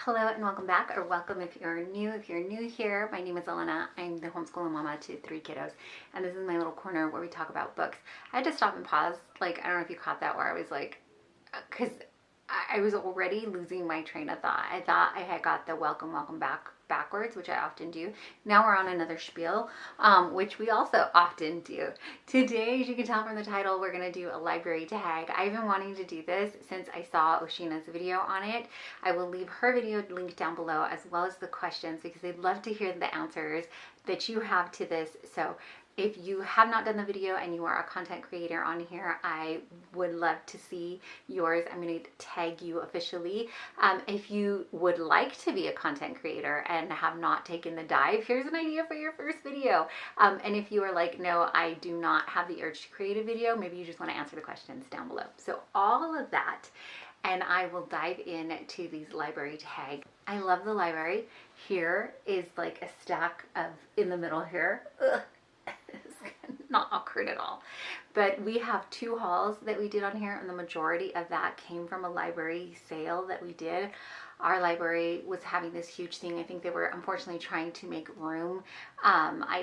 Hello and welcome back, or welcome if you're new. If you're new here, my name is Elena. I'm the homeschooling mama to 3 kiddos, and this is my little corner where we talk about books. I had to stop and pause. Like, I don't know if you caught that, where I was like, because I was already losing my train of thought. I thought I had got the welcome back backwards, which I often do. Now we're on another spiel, which we also often do. Today, as you can tell from the title, we're going to do a library tag. I've been wanting to do this since I saw Oshina's video on it. I will leave her video linked down below, as well as the questions, because I'd love to hear the answers that you have to this. So if you have not done the video and you are a content creator on here, I would love to see yours. I'm going to tag you officially. If you would like to be a content creator and have not taken the dive, here's an idea for your first video. And if you are like, no, I do not have the urge to create a video, maybe you just want to answer the questions down below. So all of that, and I will dive into these library tags. I love the library. Here is like a stack of, in the middle here, not awkward at all, but we have 2 hauls that we did on here, and the majority of that came from a library sale that we did. Our library was having this huge thing. I think they were unfortunately trying to make room. I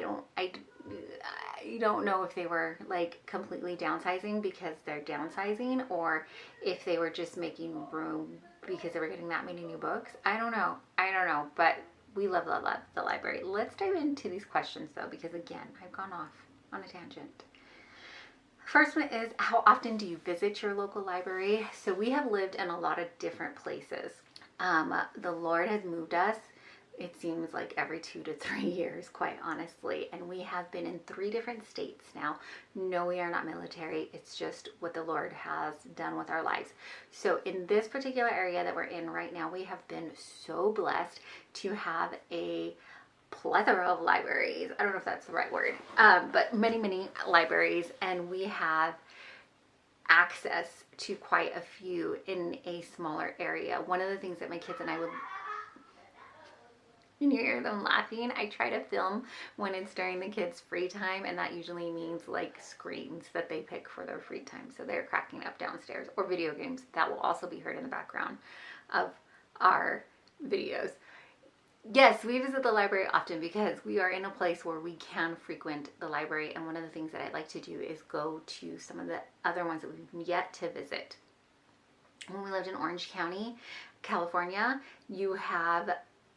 don't know if they were like completely downsizing because they're downsizing, or if they were just making room because they were getting that many new books. I don't know, but we love the library. Let's dive into these questions though, because again, I've gone off on a tangent. First one is, how often do you visit your local library? So we have lived in a lot of different places. The Lord has moved us, it seems like every 2 to 3 years, quite honestly. And we have been in 3 different states now. No, we are not military. It's just what the Lord has done with our lives. So in this particular area that we're in right now, we have been so blessed to have a plethora of libraries. I don't know if that's the right word, but many libraries, and we have access to quite a few in a smaller area. One of the things that my kids and I would, you hear them laughing, I try to film when it's during the kids' free time, and that usually means like screens that they pick for their free time. So they're cracking up downstairs, or video games that will also be heard in the background of our videos. Yes, we visit the library often because we are in a place where we can frequent the library, and one of the things that I like to do is go to some of the other ones that we've yet to visit. When we lived in Orange County, California, you have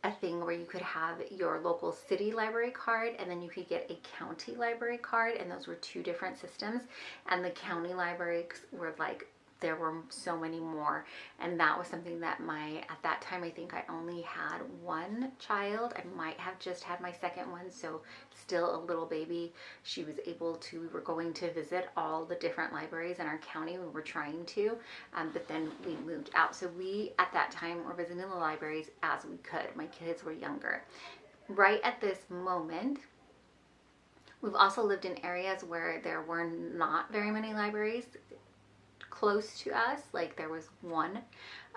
a thing where you could have your local city library card, and then you could get a county library card, and those were 2 different systems. And the county libraries were like, there were so many more, and that was something that at that time, I think I only had 1 child. I might have just had my second one, so still a little baby. She was able to, we were going to visit all the different libraries in our county. We were trying to, but then we moved out. So we, at that time, were visiting the libraries as we could. My kids were younger. Right at this moment, we've also lived in areas where there were not very many libraries close to us. Like there was 1,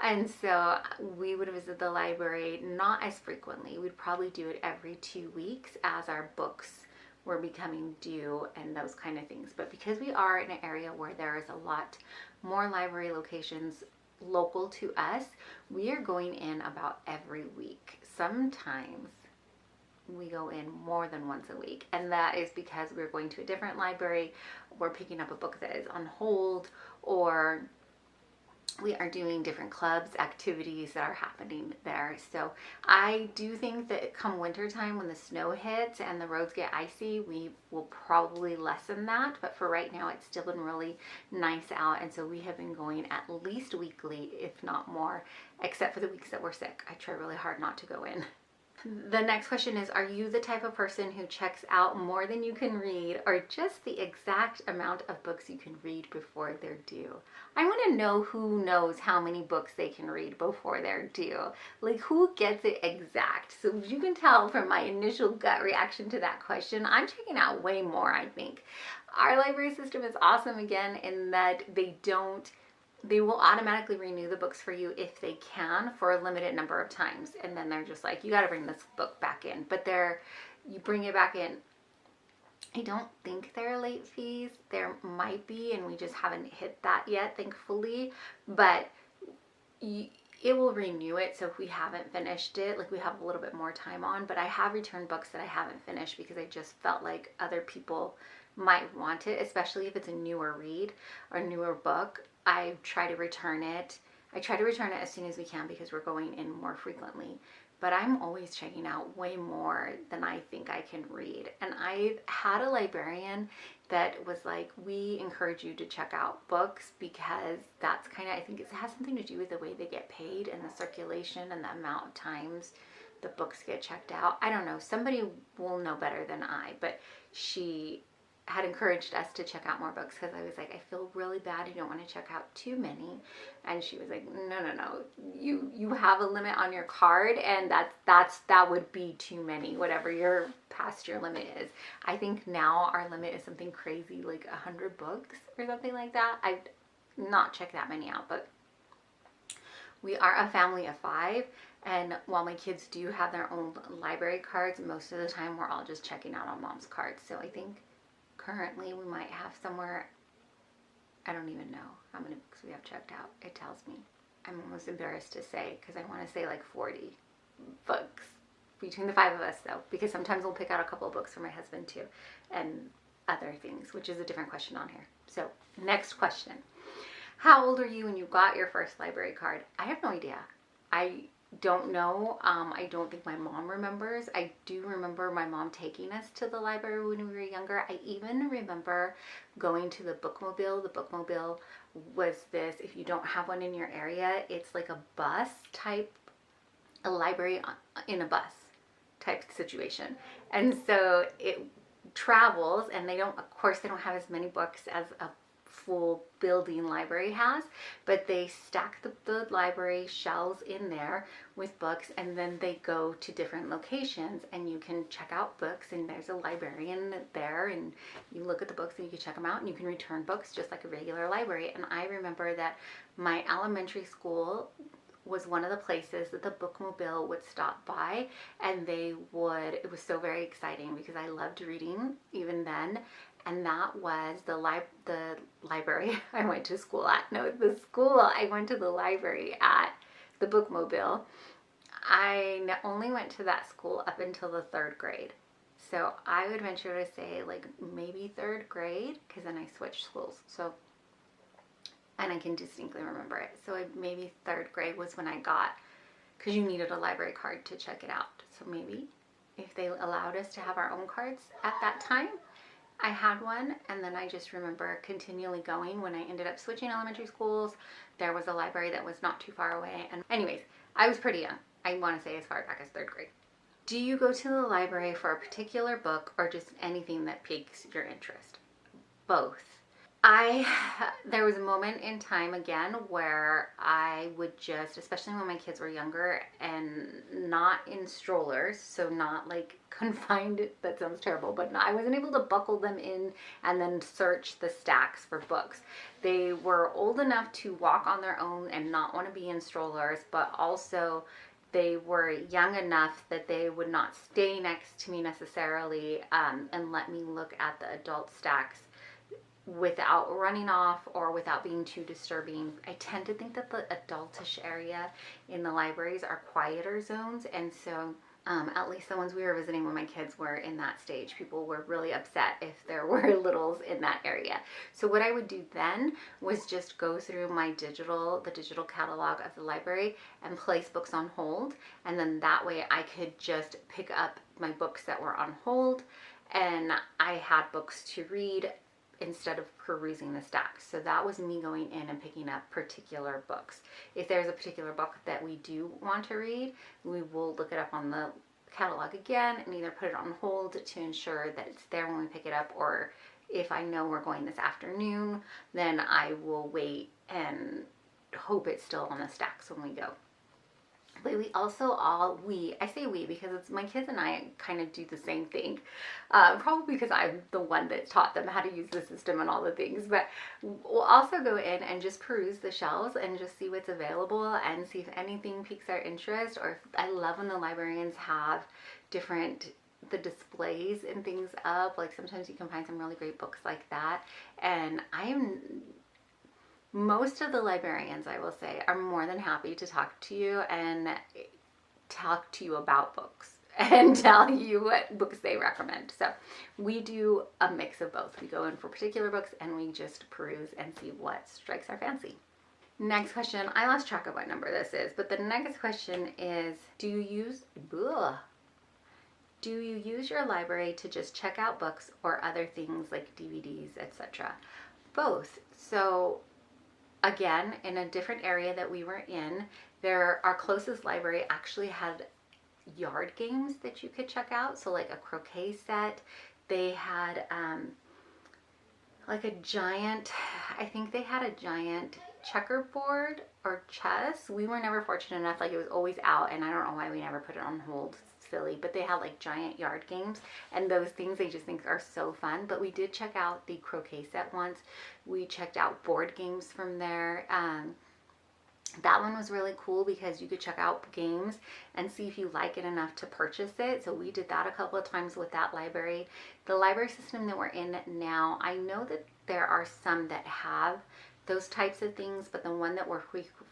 and so we would visit the library not as frequently. We'd probably do it every 2 weeks as our books were becoming due and those kind of things. But because we are in an area where there is a lot more library locations local to us, we are going in about every week. Sometimes we go in more than once a week, and that is because we're going to a different library, we're picking up a book that is on hold, or we are doing different clubs, activities that are happening there. So I do think that come winter time, when the snow hits and the roads get icy, we will probably lessen that. But for right now, it's still been really nice out, and so we have been going at least weekly, if not more, except for the weeks that we're sick. I try really hard not to go in. The next question is, are you the type of person who checks out more than you can read, or just the exact amount of books you can read before they're due? I want to know who knows how many books they can read before they're due. Like, who gets it exact? So as you can tell from my initial gut reaction to that question, I'm checking out way more, I think. Our library system is awesome again in that they will automatically renew the books for you if they can for a limited number of times. And then they're just like, you got to bring this book back in. But you bring it back in. I don't think there are late fees. There might be, and we just haven't hit that yet, thankfully. But it will renew it. So if we haven't finished it, like we have a little bit more time on, but I have returned books that I haven't finished because I just felt like other people might want it, especially if it's a newer read or newer book. I try to return it. I try to return it as soon as we can because we're going in more frequently. But I'm always checking out way more than I think I can read. And I had a librarian that was like, we encourage you to check out books because that's kind of, I think it has something to do with the way they get paid and the circulation and the amount of times the books get checked out. I don't know. Somebody will know better than I, but she had encouraged us to check out more books because I was like, I feel really bad. I don't want to check out too many. And she was like, no. You have a limit on your card, and that would be too many, whatever your past your limit is. I think now our limit is something crazy like 100 books or something like that. I've not checked that many out, but we are a family of 5. And while my kids do have their own library cards, most of the time we're all just checking out on mom's cards. So I think currently we might have somewhere, I don't even know how many books we have checked out. It tells me. I'm almost embarrassed to say because I want to say like 40 books between the 5 of us though, because sometimes we'll pick out a couple of books for my husband too and other things, which is a different question on here. So next question. How old are you when you got your first library card? I have no idea. I don't know. I don't think my mom remembers. I do remember my mom taking us to the library when we were younger. I even remember going to the bookmobile. The bookmobile was this, if you don't have one in your area, it's like a bus type, a library in a bus type situation. And so it travels, and they don't, of course, they don't have as many books as a full building library has, but they stack the library shelves in there with books, and then they go to different locations and you can check out books, and there's a librarian there, and you look at the books and you can check them out, and you can return books just like a regular library. And I remember that my elementary school was one of the places that the bookmobile would stop by, and it was so very exciting because I loved reading even then. And that was the library I went to school at. No, the school I went to the library at, the bookmobile. I only went to that school up until the 3rd grade. So I would venture to say like maybe 3rd grade, because then I switched schools. So, and I can distinctly remember it. So maybe 3rd grade was when I got, because you needed a library card to check it out. So maybe if they allowed us to have our own cards at that time, I had one. And then I just remember continually going. When I ended up switching elementary schools, there was a library that was not too far away. And anyways, I was pretty young. I want to say as far back as 3rd grade. Do you go to the library for a particular book or just anything that piques your interest? Both. There was a moment in time again where I would just, especially when my kids were younger and not in strollers, so not like confined, that sounds terrible, but I wasn't able to buckle them in and then search the stacks for books. They were old enough to walk on their own and not want to be in strollers, but also they were young enough that they would not stay next to me necessarily and let me look at the adult stacks without running off or without being too disturbing. I tend to think that the adultish area in the libraries are quieter zones, and so at least the ones we were visiting when my kids were in that stage, people were really upset if there were littles in that area. So what I would do then was just go through the digital catalog of the library and place books on hold, and then that way I could just pick up my books that were on hold, and I had books to read instead of perusing the stacks. So that was me going in and picking up particular books. If there's a particular book that we do want to read, we will look it up on the catalog again and either put it on hold to ensure that it's there when we pick it up, or if I know we're going this afternoon, then I will wait and hope it's still on the stacks when we go. But we also I say we because it's my kids and I kind of do the same thing. Probably because I'm the one that taught them how to use the system and all the things. But we'll also go in and just peruse the shelves and just see what's available and see if anything piques our interest. Or I love when the librarians have the displays and things up. Like sometimes you can find some really great books like that. And Most of the librarians, I will say, are more than happy to talk to you and talk to you about books and tell you what books they recommend. So we do a mix of both. We go in for particular books and we just peruse and see what strikes our fancy. Next question. I lost track of what number this is, but the next question is, do you use your library to just check out books or other things like DVDs, etc.? Both. So again, in a different area that we were in, our closest library actually had yard games that you could check out. So like a croquet set. They had like a giant, I think they had a giant checkerboard or chess. We were never fortunate enough, like it was always out, and I don't know why we never put it on hold. It's silly, but they had like giant yard games, and those things I just think are so fun. But we did check out the croquet set once. We checked out board games from there. That one was really cool because you could check out games and see if you like it enough to purchase it. So we did that a couple of times with that library. The library system that we're in now, I know that there are some that have those types of things, but the one that we're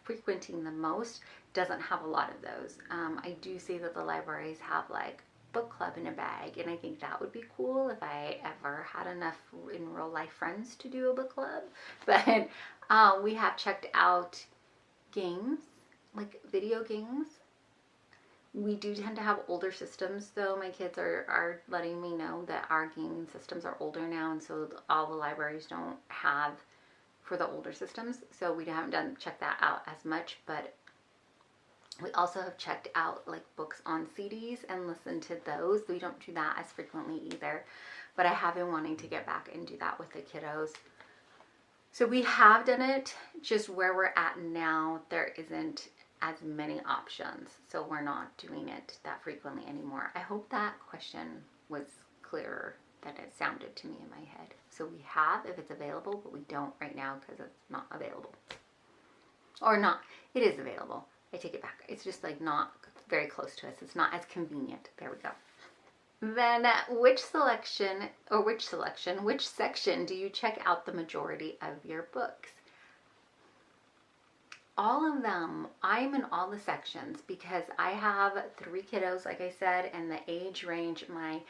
frequenting the most doesn't have a lot of those. I do see that the libraries have like book club in a bag, and I think that would be cool if I ever had enough in real life friends to do a book club. But we have checked out games, like video games. We do tend to have older systems though. My kids are letting me know that our gaming systems are older now, and so all the libraries don't have for the older systems, so we haven't checked that out as much. But we also have checked out like books on CDs and listened to those. We don't do that as frequently either, but I have been wanting to get back and do that with the kiddos. So we have done it, just where we're at now, there isn't as many options. So we're not doing it that frequently anymore. I hope that question was clearer than it sounded to me in my head. So we have, if it's available, but we don't right now because it's not available. Or not, it is available. I take it back. It's just like not very close to us. It's not as convenient. There we go. Then which section do you check out the majority of your books? All of them. I'm in all the sections because I have 3 kiddos, like I said, and the age range, my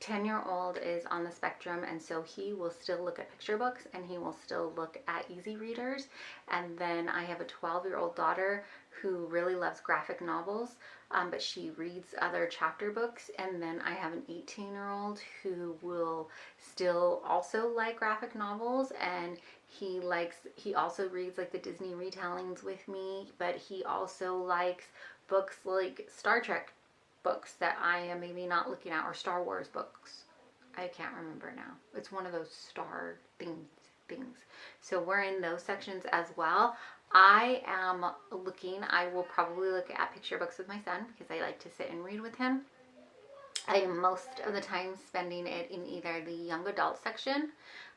10-year-old is on the spectrum, and so he will still look at picture books and he will still look at easy readers. And then I have a 12-year-old daughter who really loves graphic novels, but she reads other chapter books. And then I have an 18-year-old who will still also like graphic novels, and he also reads like the Disney retellings with me, but he also likes books like Star Trek books that I am maybe not looking at, or Star Wars books. I can't remember now. It's one of those star things. So we're in those sections as well. I will probably look at picture books with my son because I like to sit and read with him. I am most of the time spending it in either the young adult section,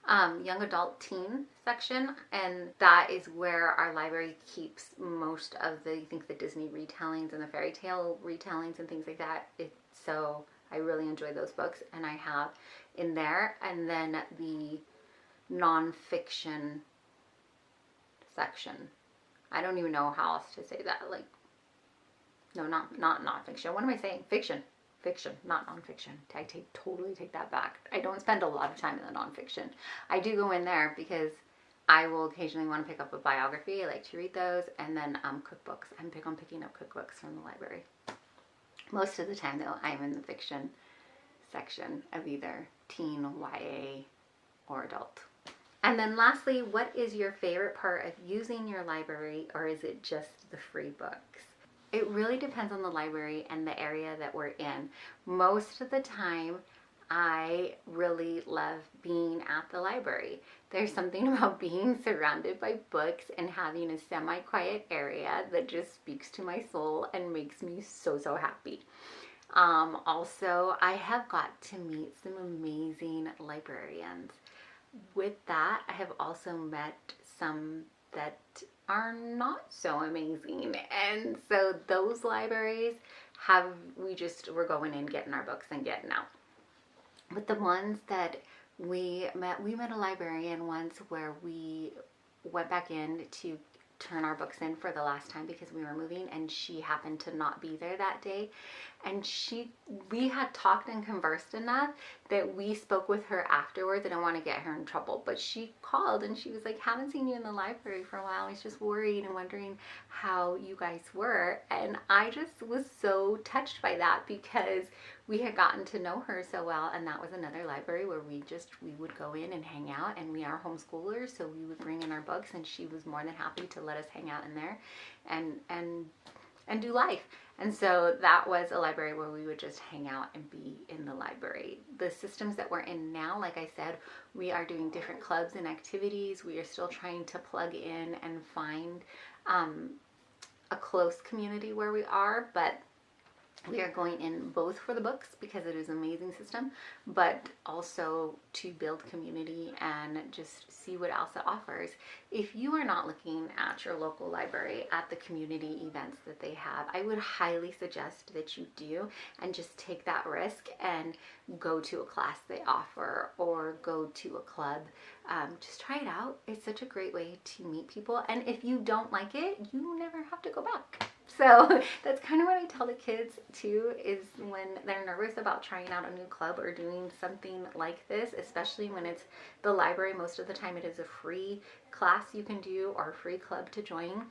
young adult teen section, and that is where our library keeps most of the Disney retellings and the fairy tale retellings and things like that. So I really enjoy those books, and I have in there. And then the nonfiction section. I don't even know how else to say that. Like, no, not nonfiction. What am I saying? Fiction, not nonfiction. I totally take that back. I don't spend a lot of time in the nonfiction. I do go in there because I will occasionally want to pick up a biography. I like to read those, and then cookbooks. I'm big on picking up cookbooks from the library. Most of the time, though, I'm in the fiction section of either teen, YA, or adult. And then lastly, what is your favorite part of using your library, or is it just the free books? It really depends on the library and the area that we're in. Most of the time, I really love being at the library. There's something about being surrounded by books and having a semi-quiet area that just speaks to my soul and makes me so happy. Also, I have got to meet some amazing librarians. With that, I have also met some that are not so amazing, and so those libraries we're going in, getting our books and getting out. But the ones that we met a librarian once where we went back in to turn our books in for the last time because we were moving, and she happened to not be there that day. And we had talked and conversed enough that we spoke with her afterwards. I didn't want to get her in trouble, but she called and she was like, haven't seen you in the library for a while. I was just worried and wondering how you guys were. And I just was so touched by that because we had gotten to know her so well, and that was another library where we would go in and hang out, and we are homeschoolers, so we would bring in our books, and she was more than happy to let us hang out in there and do life. And so that was a library where we would just hang out and be in the library. The systems that we're in now, like I said, we are doing different clubs and activities. We are still trying to plug in and find a close community where we are, but we are going in both for the books because it is an amazing system, but also to build community and just see what else it offers. If you are not looking at your local library at the community events that they have, I would highly suggest that you do and just take that risk and go to a class they offer or go to a club. Just try it out. It's such a great way to meet people, and if you don't like it, you never have to go back. So that's kind of what I tell the kids too, is when they're nervous about trying out a new club or doing something like this, especially when it's the library, most of the time it is a free class you can do or a free club to join.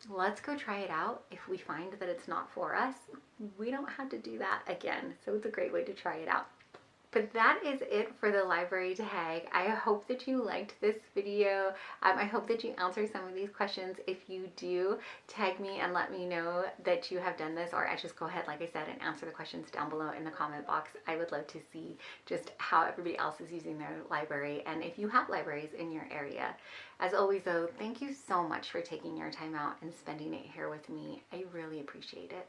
Let's go try it out. If we find that it's not for us, we don't have to do that again. So it's a great way to try it out. But that is it for the library tag. I hope that you liked this video. I hope that you answer some of these questions. If you do, tag me and let me know that you have done this, or I just go ahead, like I said, and answer the questions down below in the comment box. I would love to see just how everybody else is using their library, and if you have libraries in your area. As always though, thank you so much for taking your time out and spending it here with me. I really appreciate it.